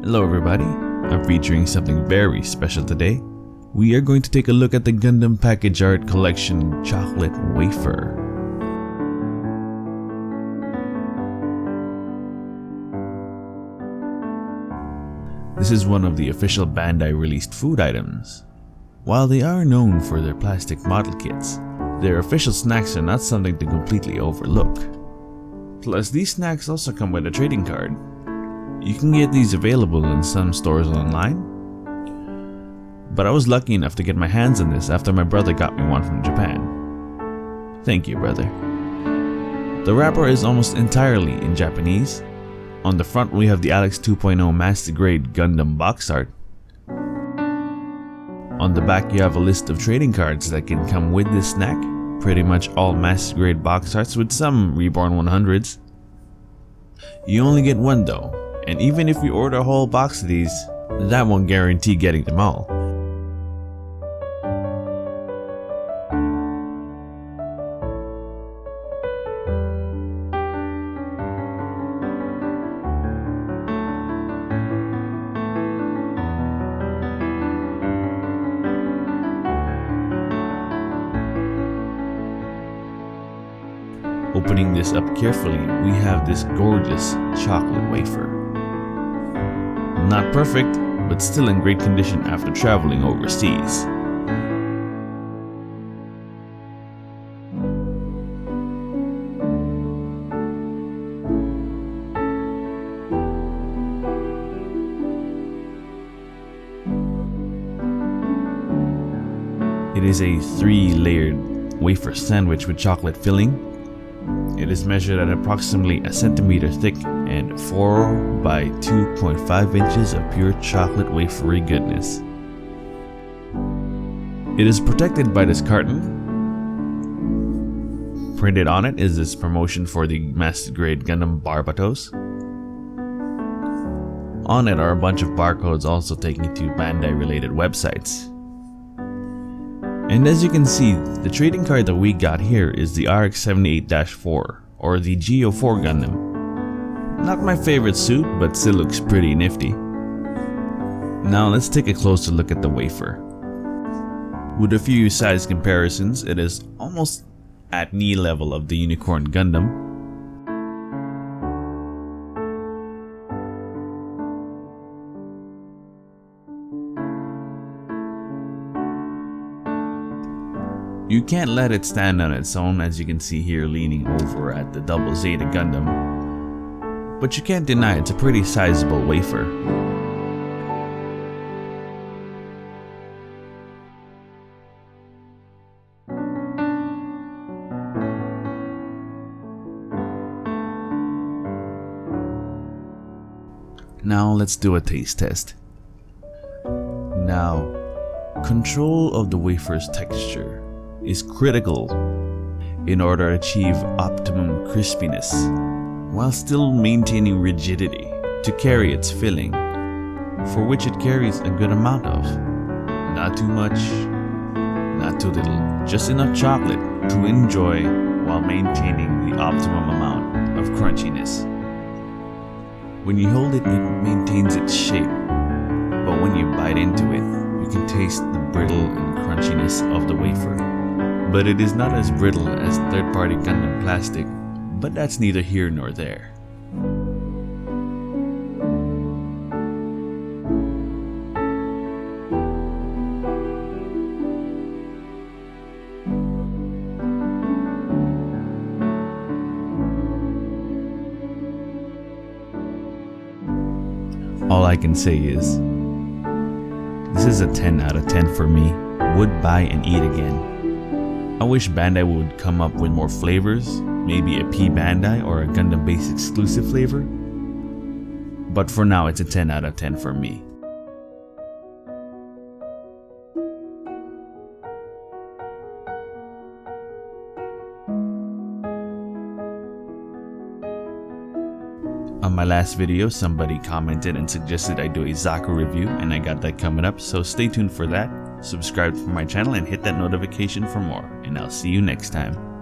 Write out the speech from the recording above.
Hello everybody, I'm featuring something very special today. We are going to take a look at the Gundam Package Art Collection Chocolate Wafer. This is one of the official Bandai released food items. While they are known for their plastic model kits, their official snacks are not something to completely overlook. Plus, these snacks also come with a trading card. You can get these available in some stores online, but I was lucky enough to get my hands on this after my brother got me one from Japan. Thank you, brother. The wrapper is almost entirely in Japanese. On the front we have the Alex 2.0 MASTERGRADE Gundam box art. On the back you have a list of trading cards that can come with this snack. Pretty much all MASTERGRADE box arts with some Reborn 100s. You only get one though, and even if you order a whole box of these, that won't guarantee getting them all. Opening this up carefully, we have this gorgeous chocolate wafer. Not perfect, but still in great condition after traveling overseas. It is a 3-layered wafer sandwich with chocolate filling. It is measured at approximately a centimeter thick and 4 by 2.5 inches of pure chocolate wafery goodness. It is protected by this carton. Printed on it is this promotion for the MASTERGRADE Gundam Barbatos. On it are a bunch of barcodes also taking you to Bandai related websites. And as you can see, the trading card that we got here is the RX-78-4 or the GO4 Gundam. Not my favorite suit, but still looks pretty nifty. Now let's take a closer look at the wafer. With a few size comparisons, it is almost at knee level of the Unicorn Gundam. You can't let it stand on its own, as you can see here leaning over at the Double Zeta Gundam, but you can't deny it's a pretty sizable wafer. Now let's do a taste test. Now, control of the wafer's texture is critical in order to achieve optimum crispiness while still maintaining rigidity to carry its filling, for which it carries a good amount of. Not too much, not too little, just enough chocolate to enjoy while maintaining the optimum amount of crunchiness. When you hold it, it maintains its shape, but when you bite into it, you can taste the brittle and crunchiness of the wafer. But it is not as brittle as third-party Gundam plastic, but that's neither here nor there. All I can say is, this is a 10 out of 10 for me. Would buy and eat again. I wish Bandai would come up with more flavors, maybe a P Bandai or a Gundam base exclusive flavor. But for now, it's a 10 out of 10 for me. On my last video, somebody commented and suggested I do a Zaku review, and I got that coming up, so stay tuned for that. Subscribe to my channel and hit that notification for more, and I'll see you next time.